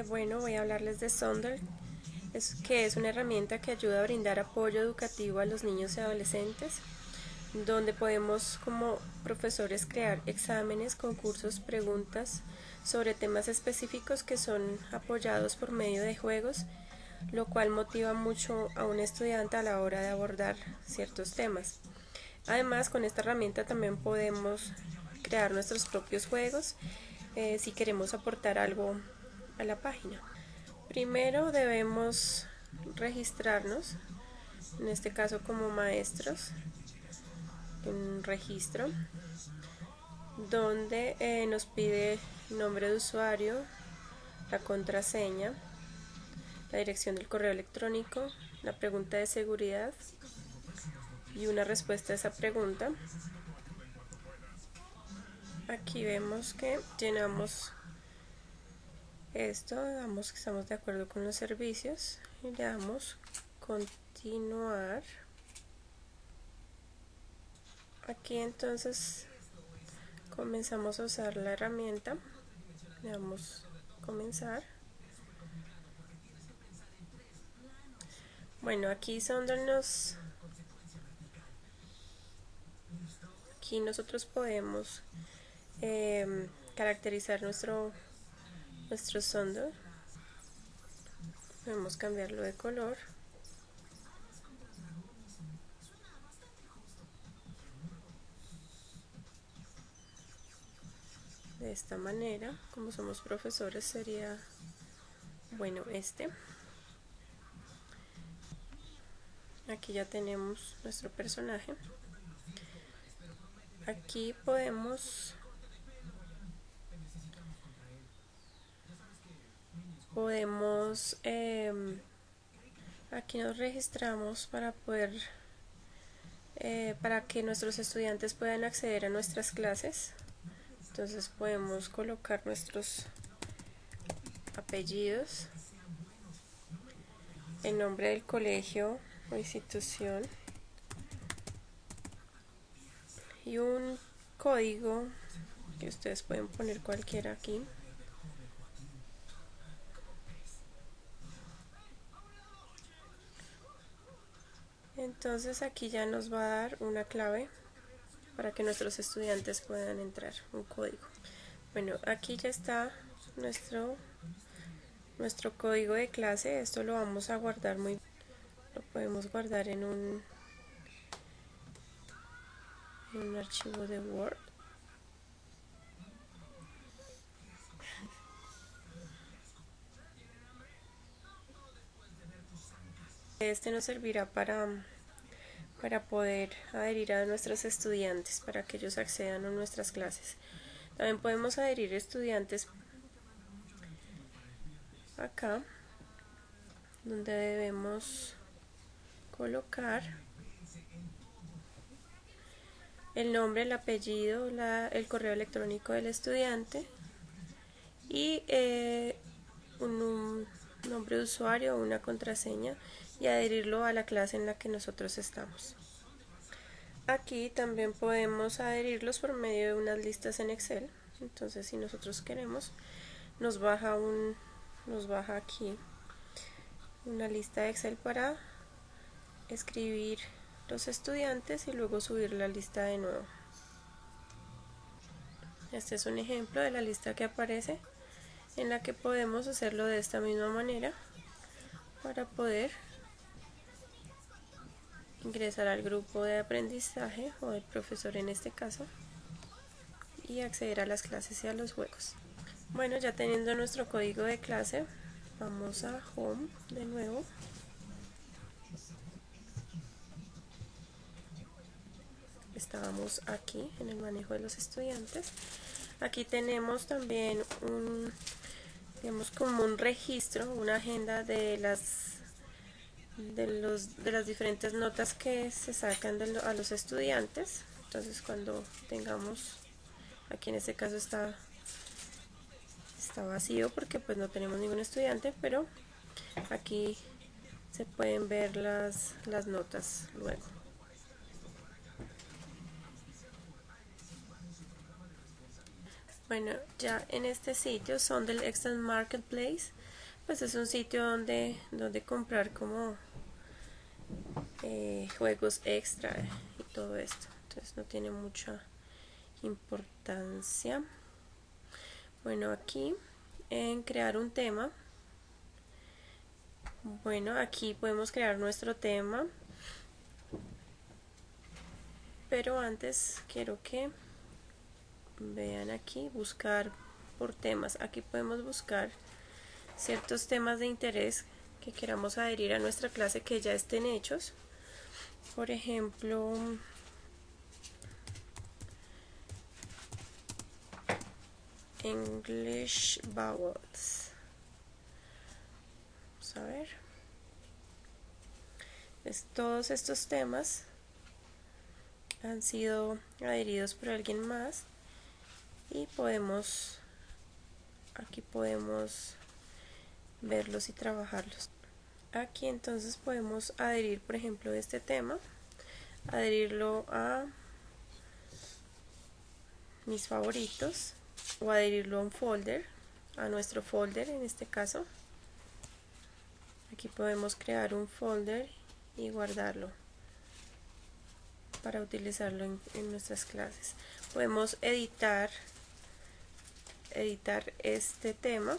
Bueno, voy a hablarles de Sonder, que es una herramienta que ayuda a brindar apoyo educativo a los niños y adolescentes, donde podemos como profesores crear exámenes, concursos, preguntas sobre temas específicos que son apoyados por medio de juegos, lo cual motiva mucho a un estudiante a la hora de abordar ciertos temas. Además, con esta herramienta también podemos crear nuestros propios juegos si queremos aportar algo a la página. Primero debemos registrarnos, en este caso como maestros, en un registro donde nos pide nombre de usuario, la contraseña, la dirección del correo electrónico, la pregunta de seguridad y una respuesta a esa pregunta. Aquí vemos que llenamos esto, damos que estamos de acuerdo con los servicios y le damos continuar. Aquí entonces comenzamos a usar la herramienta, le damos comenzar. Bueno, aquí aquí nosotros podemos caracterizar nuestro Sonder. Podemos cambiarlo de color de esta manera. Como somos profesores sería bueno aquí ya tenemos nuestro personaje. Aquí podemos aquí nos registramos para poder para que nuestros estudiantes puedan acceder a nuestras clases. Entonces podemos colocar nuestros apellidos, el nombre del colegio o institución y un código que ustedes pueden poner cualquiera aquí. Entonces aquí ya nos va a dar una clave para que nuestros estudiantes puedan entrar, un código. Bueno, aquí ya está nuestro código de clase. Esto lo vamos a guardar lo podemos guardar en un archivo de Word. Este nos servirá para poder adherir a nuestros estudiantes, para que ellos accedan a nuestras clases. También podemos adherir estudiantes acá, donde debemos colocar el nombre, el apellido, el correo electrónico del estudiante y un nombre de usuario o una contraseña y adherirlo a la clase en la que nosotros estamos. Aquí también podemos adherirlos por medio de unas listas en Excel. Entonces, si nosotros queremos, nos baja aquí una lista de Excel para escribir los estudiantes y luego subir la lista de nuevo. Este es un ejemplo de la lista que aparece, en la que podemos hacerlo de esta misma manera para poder ingresar al grupo de aprendizaje o del profesor en este caso y acceder a las clases y a los juegos. Bueno, ya teniendo nuestro código de clase, vamos a Home de nuevo. Estábamos aquí en el manejo de los estudiantes. Aquí tenemos también digamos como un registro, una agenda de las diferentes notas que se sacan a los estudiantes. Entonces cuando tengamos, aquí en este caso está vacío porque pues no tenemos ningún estudiante, pero aquí se pueden ver las notas luego. Bueno, ya en este sitio Sondel Extant Marketplace, pues es un sitio donde comprar como juegos extra y todo esto. Entonces no tiene mucha importancia. Bueno, aquí en crear un tema. Bueno, aquí podemos crear nuestro tema. Pero antes quiero que vean aquí, buscar por temas. Aquí podemos buscar ciertos temas de interés que queramos adherir a nuestra clase que ya estén hechos. Por ejemplo, English Vowels. Vamos a ver. Todos estos temas han sido adheridos por alguien más y aquí podemos verlos y trabajarlos. Aquí entonces podemos adherir, por ejemplo, este tema, adherirlo a mis favoritos o adherirlo a un folder, a nuestro folder en este caso. Aquí podemos crear un folder y guardarlo para utilizarlo en nuestras clases. Podemos editar este tema.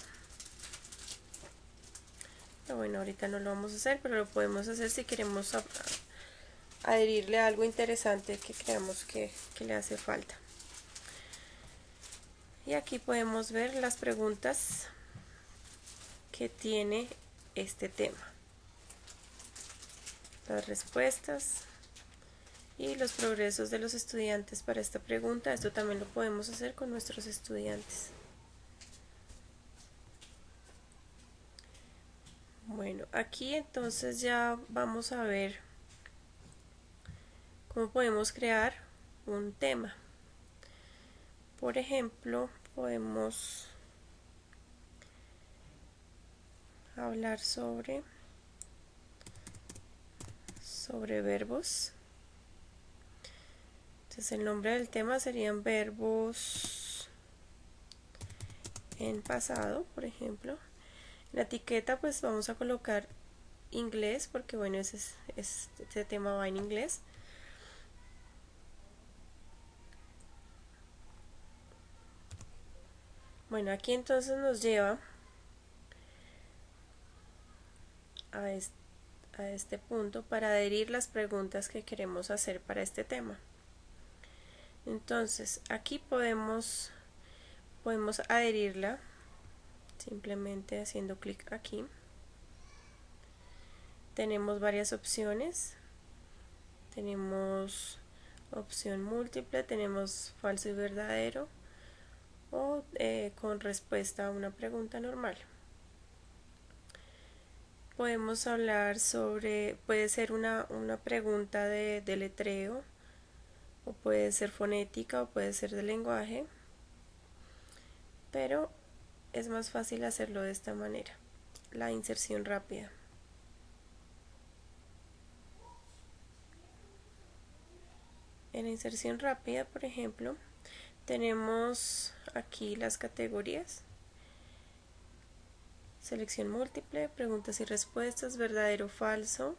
Pero bueno, ahorita no lo vamos a hacer, pero lo podemos hacer si queremos adherirle algo interesante que creamos que le hace falta. Y aquí podemos ver las preguntas que tiene este tema, las respuestas y los progresos de los estudiantes para esta pregunta. Esto también lo podemos hacer con nuestros estudiantes. Bueno, aquí entonces ya vamos a ver cómo podemos crear un tema. Por ejemplo, podemos hablar sobre verbos. Entonces el nombre del tema serían verbos en pasado, por ejemplo. En la etiqueta pues vamos a colocar inglés porque bueno, este tema va en inglés. Bueno, aquí entonces nos lleva a este punto para adherir las preguntas que queremos hacer para este tema. Entonces aquí podemos adherirla simplemente haciendo clic aquí. Tenemos varias opciones. Tenemos opción múltiple, tenemos falso y verdadero o con respuesta a una pregunta normal. Podemos hablar sobre, puede ser una pregunta de letreo, o puede ser fonética, o puede ser de lenguaje, pero es más fácil hacerlo de esta manera. La inserción rápida. En la inserción rápida, por ejemplo, tenemos aquí las categorías. Selección múltiple, preguntas y respuestas, verdadero o falso.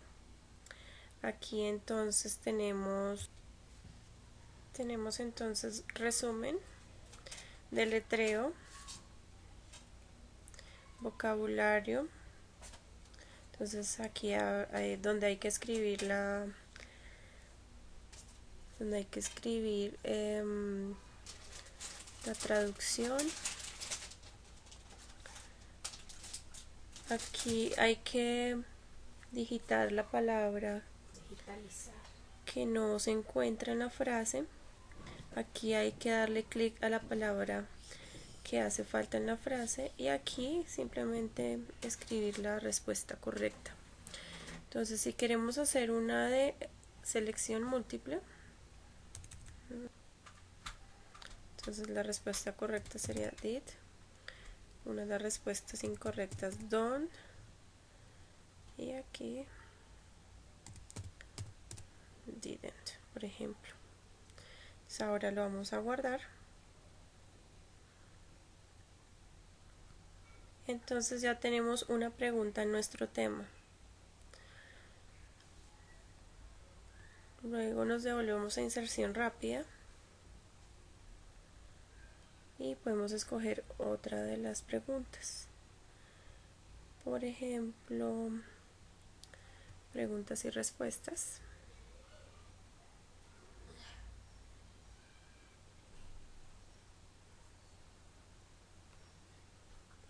Aquí entonces tenemos entonces resumen, deletreo, vocabulario. Entonces aquí donde hay que escribir la traducción. Aquí hay que digitar la palabra que no se encuentra en la frase. Aquí hay que darle clic a la palabra que hace falta en la frase y aquí simplemente escribir la respuesta correcta. Entonces si queremos hacer una de selección múltiple, entonces la respuesta correcta sería did. Una de las respuestas incorrectas don't, y aquí didn't, por ejemplo. Entonces ahora lo vamos a guardar. Entonces ya tenemos una pregunta en nuestro tema. Luego nos devolvemos a inserción rápida y podemos escoger otra de las preguntas. Por ejemplo, preguntas y respuestas.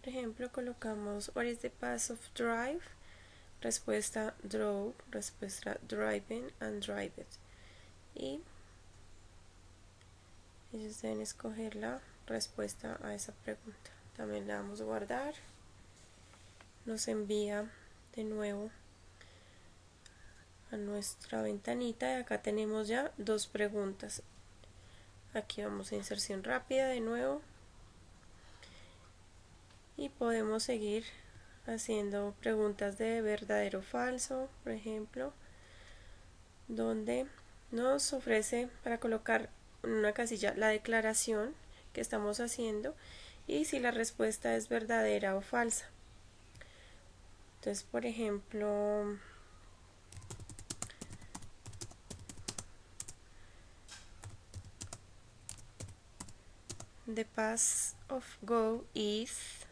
Por ejemplo, colocamos what is the path of drive, respuesta drove, respuesta driving and drived. Y ellos deben escoger la respuesta a esa pregunta. También le damos a guardar. Nos envía de nuevo a nuestra ventanita y acá tenemos ya dos preguntas. Aquí vamos a inserción rápida de nuevo y podemos seguir haciendo preguntas de verdadero o falso, por ejemplo, donde nos ofrece para colocar en una casilla la declaración que estamos haciendo y si la respuesta es verdadera o falsa. Entonces, por ejemplo, the past of go is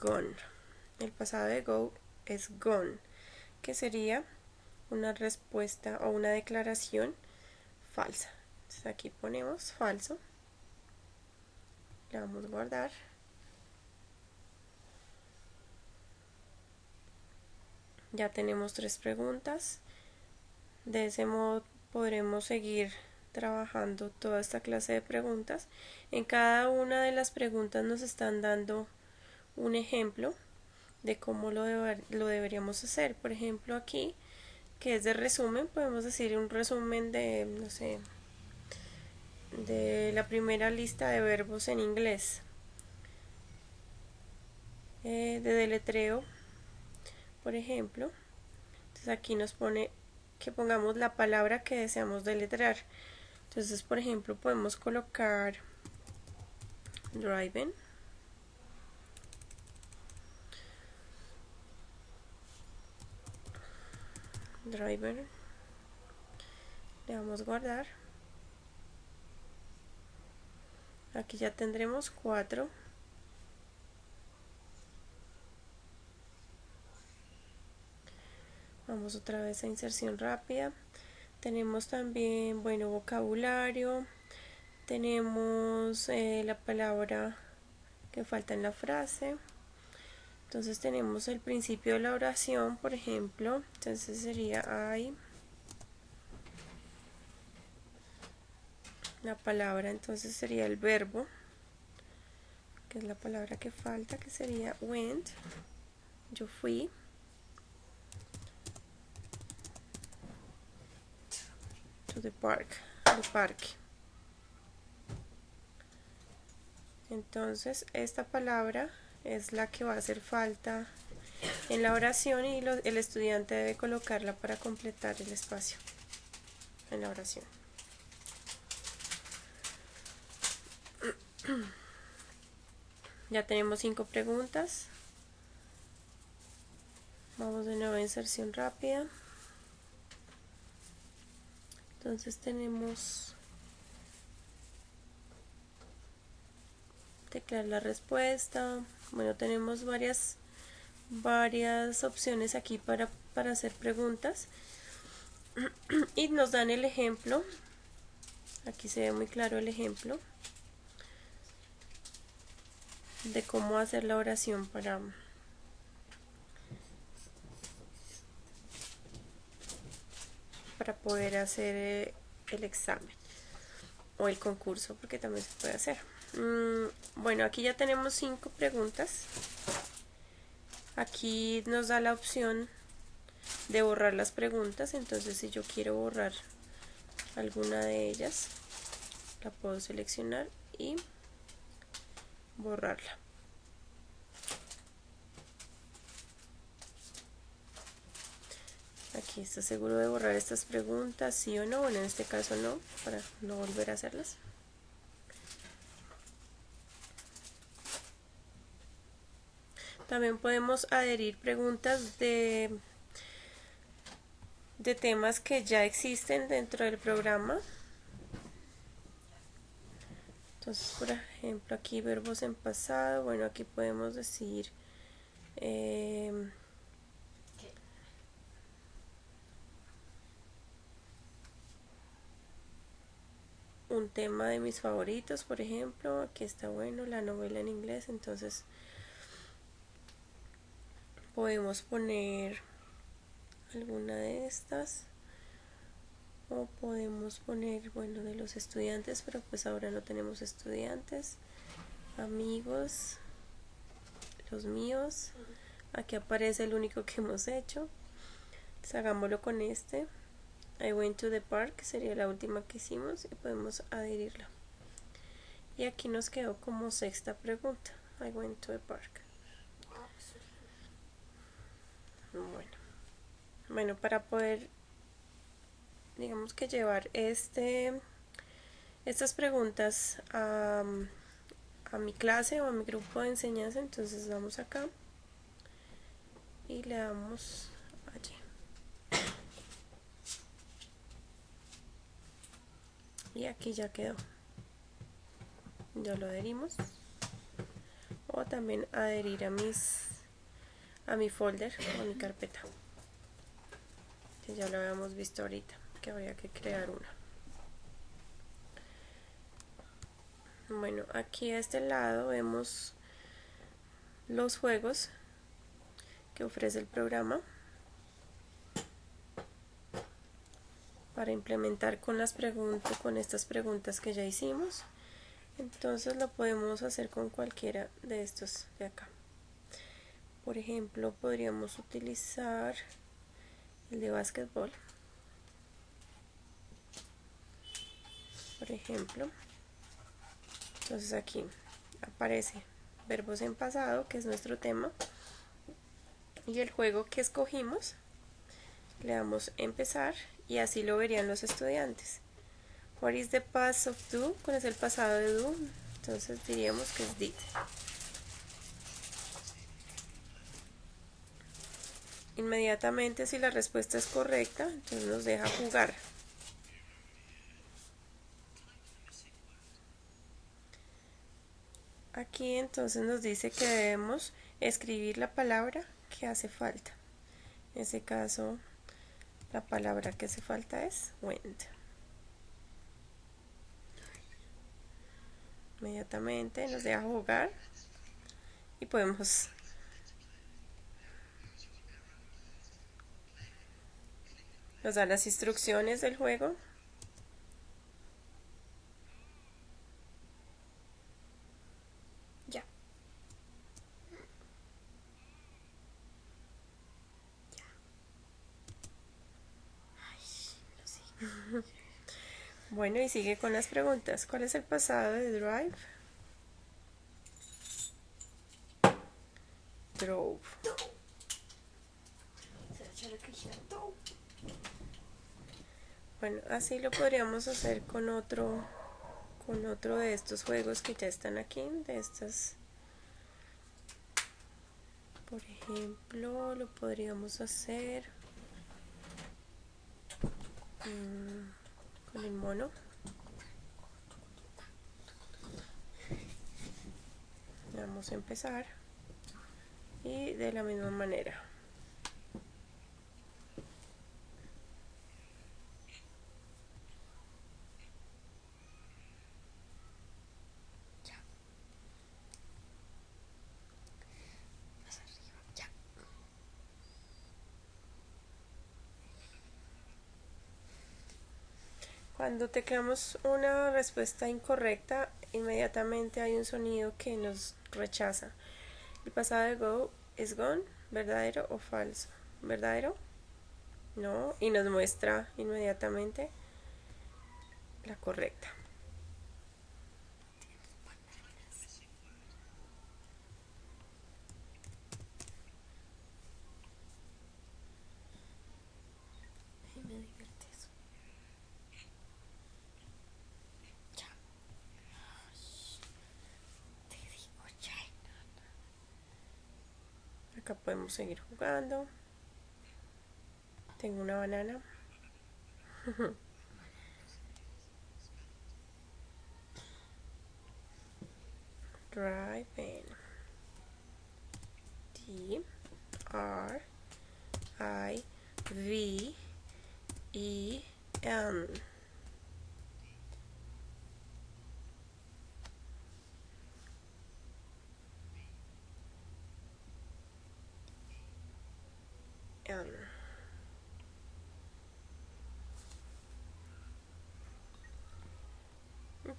gone. El pasado de go es gone, que sería una respuesta o una declaración falsa. Entonces aquí ponemos falso, le damos a guardar. Ya tenemos tres preguntas. De ese modo podremos seguir trabajando toda esta clase de preguntas. En cada una de las preguntas nos están dando un ejemplo de cómo lo deberíamos hacer. Por ejemplo, aquí, que es de resumen, podemos decir un resumen de, no sé, de la primera lista de verbos en inglés, de deletreo, por ejemplo. Entonces aquí nos pone que pongamos la palabra que deseamos deletrear. Entonces, por ejemplo, podemos colocar driving, driver, le damos a guardar. Aquí ya tendremos 4. Vamos otra vez a inserción rápida. Tenemos también, bueno, vocabulario. Tenemos la palabra que falta en la frase. Entonces tenemos el principio de la oración, por ejemplo. Entonces sería I. La palabra entonces sería el verbo, que es la palabra que falta, que sería went. Yo fui. To the park, al parque. Entonces esta palabra es la que va a hacer falta en la oración y el estudiante debe colocarla para completar el espacio en la oración. Ya tenemos 5 preguntas. Vamos de nuevo a inserción rápida. Entonces tenemos teclear la respuesta. Bueno, tenemos varias opciones aquí para hacer preguntas. Y nos dan el ejemplo. Aquí se ve muy claro el ejemplo de cómo hacer la oración para poder hacer el examen o el concurso, porque también se puede hacer. Bueno, aquí ya tenemos 5 preguntas. Aquí nos da la opción de borrar las preguntas, entonces si yo quiero borrar alguna de ellas, la puedo seleccionar y borrarla. Aquí está seguro de borrar estas preguntas, sí o no. Bueno, en este caso no, para no volver a hacerlas. También podemos adherir preguntas de temas que ya existen dentro del programa. Entonces, por ejemplo, aquí verbos en pasado. Bueno, aquí podemos decir un tema de mis favoritos, por ejemplo. Aquí está bueno, la novela en inglés. Entonces, podemos poner alguna de estas. O podemos poner, bueno, de los estudiantes, pero pues ahora no tenemos estudiantes. Amigos, los míos. Aquí aparece el único que hemos hecho. Entonces hagámoslo con este. I went to the park, que sería la última que hicimos, y podemos adherirla. Y aquí nos quedó como sexta pregunta. I went to the park. Bueno, para poder, digamos que llevar estas preguntas a mi clase o a mi grupo de enseñanza, entonces vamos acá y le damos allí. Y aquí ya quedó. Ya lo adherimos. O también adherir a mi folder o a mi carpeta. Que ya lo habíamos visto ahorita, que habría que crear una. Bueno, aquí a este lado vemos los juegos que ofrece el programa para implementar con estas preguntas que ya hicimos. Entonces lo podemos hacer con cualquiera de estos de acá. Por ejemplo, podríamos utilizar el de básquetbol. Por ejemplo, entonces aquí aparece verbos en pasado, que es nuestro tema, y el juego que escogimos. Le damos empezar y así lo verían los estudiantes. What is the past of do? ¿Cuál es el pasado de do? Entonces diríamos que es did. Inmediatamente, si la respuesta es correcta, entonces nos deja jugar. Aquí entonces nos dice que debemos escribir la palabra que hace falta. En ese caso, la palabra que hace falta es went. Inmediatamente nos deja jugar y podemos nos da las instrucciones del juego. Ya. Bueno, y sigue con las preguntas. ¿Cuál es el pasado de drive? Drove. Bueno, así lo podríamos hacer con otro de estos juegos que ya están aquí, de estas. Por ejemplo, lo podríamos hacer con el mono. Vamos a empezar y de la misma manera. Cuando tecleamos una respuesta incorrecta, inmediatamente hay un sonido que nos rechaza. El pasado de go es gone, verdadero o falso. ¿Verdadero? No, y nos muestra inmediatamente la correcta. Acá podemos seguir jugando. Tengo una banana. Driving. D-R-I-V-E-N.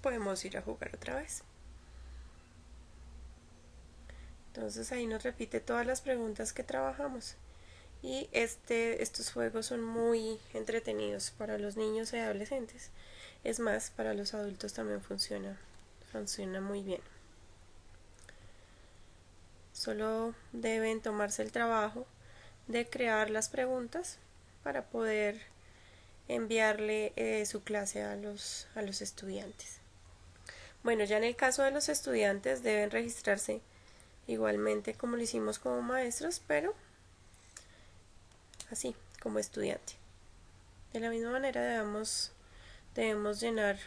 Podemos ir a jugar otra vez. Entonces ahí nos repite todas las preguntas que trabajamos. Y estos juegos son muy entretenidos para los niños y adolescentes. Es más, para los adultos también funciona muy bien. Solo deben tomarse el trabajo de crear las preguntas para poder enviarle su clase a los estudiantes. Bueno, ya en el caso de los estudiantes deben registrarse igualmente como lo hicimos como maestros, pero así, como estudiante. De la misma manera debemos llenar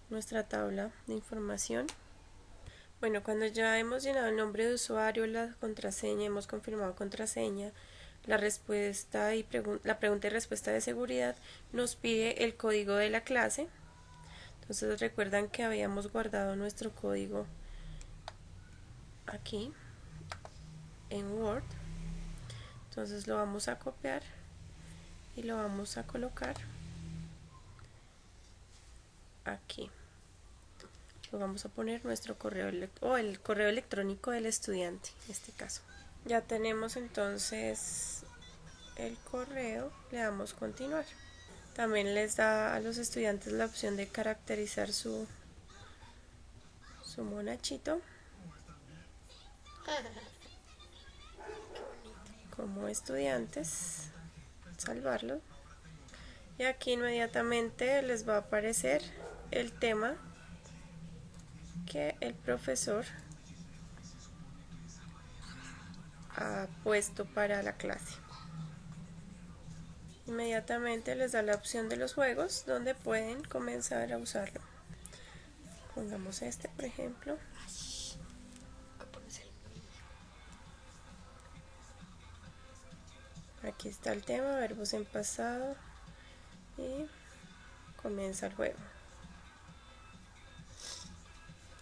nuestra tabla de información. Bueno, cuando ya hemos llenado el nombre de usuario, la contraseña, hemos confirmado contraseña, la pregunta y respuesta de seguridad, nos pide el código de la clase. Entonces recuerdan que habíamos guardado nuestro código aquí en Word. Entonces lo vamos a copiar y lo vamos a colocar aquí. Lo vamos a poner nuestro correo el correo electrónico del estudiante en este caso. Ya tenemos entonces el correo, le damos continuar. También les da a los estudiantes la opción de caracterizar su monachito como estudiantes, salvarlo, y aquí inmediatamente les va a aparecer el tema que el profesor ha puesto para la clase. Inmediatamente les da la opción de los juegos donde pueden comenzar a usarlo. Pongamos este, por ejemplo. Aquí está el tema, verbos en pasado, y comienza el juego.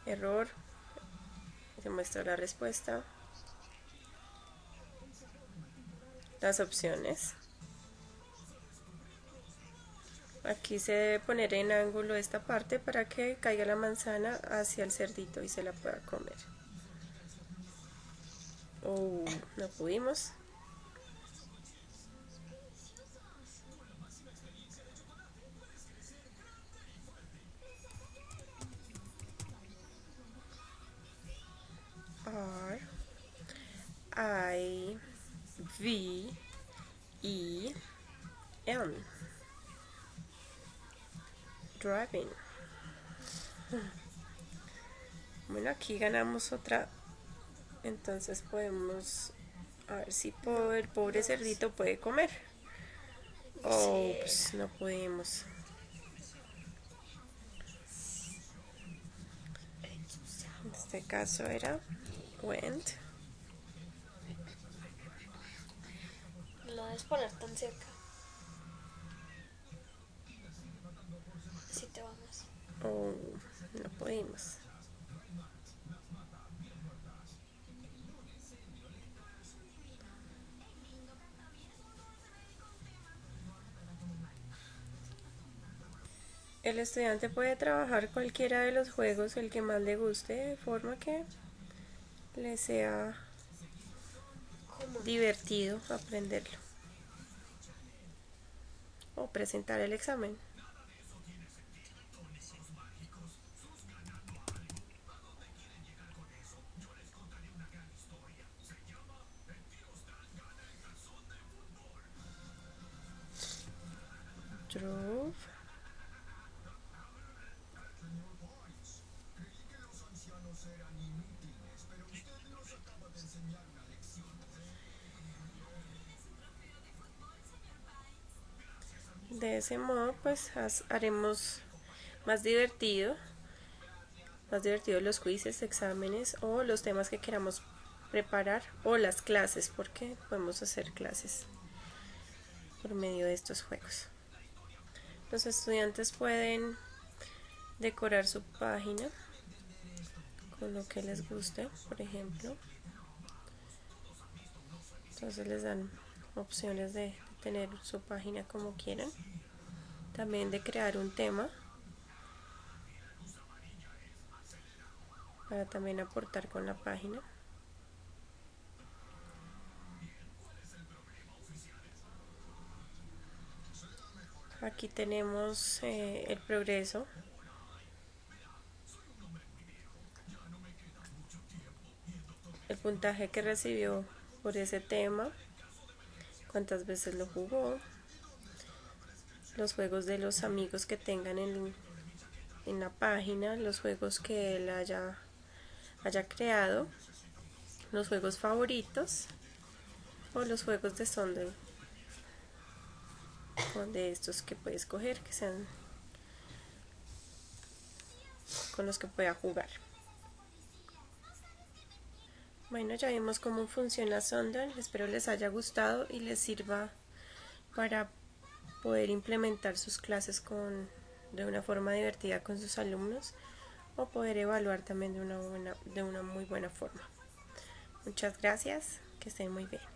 Error, se muestra la respuesta, las opciones. Aquí se debe poner en ángulo esta parte para que caiga la manzana hacia el cerdito y se la pueda comer. Oh, no pudimos. R-I-V-E-N. Driving. Bueno, aquí ganamos otra. Entonces podemos a ver si el pobre cerdito puede comer. Oh, pues no pudimos. En este caso era went. No debes poner tan cerca. Si te vamos. Oh, no pudimos. El estudiante puede trabajar cualquiera de los juegos, el que más le guste, de forma que le sea divertido aprenderlo o presentar el examen. Drove. De ese modo pues haremos más divertido los quizzes, exámenes o los temas que queramos preparar, o las clases, porque podemos hacer clases por medio de estos juegos. Los estudiantes pueden decorar su página con lo que les guste, por ejemplo. Entonces les dan opciones de tener su página como quieran. También de crear un tema para también aportar con la página. Aquí tenemos el progreso. El puntaje que recibió por ese tema, cuántas veces lo jugó, los juegos de los amigos que tengan en la página, los juegos que él haya creado, los juegos favoritos o los juegos de Sondel, o de estos que puede escoger que sean con los que pueda jugar. Bueno, ya vimos cómo funciona Sondel. Espero les haya gustado y les sirva para poder implementar sus clases de una forma divertida con sus alumnos, o poder evaluar también de una muy buena forma. Muchas gracias, que estén muy bien.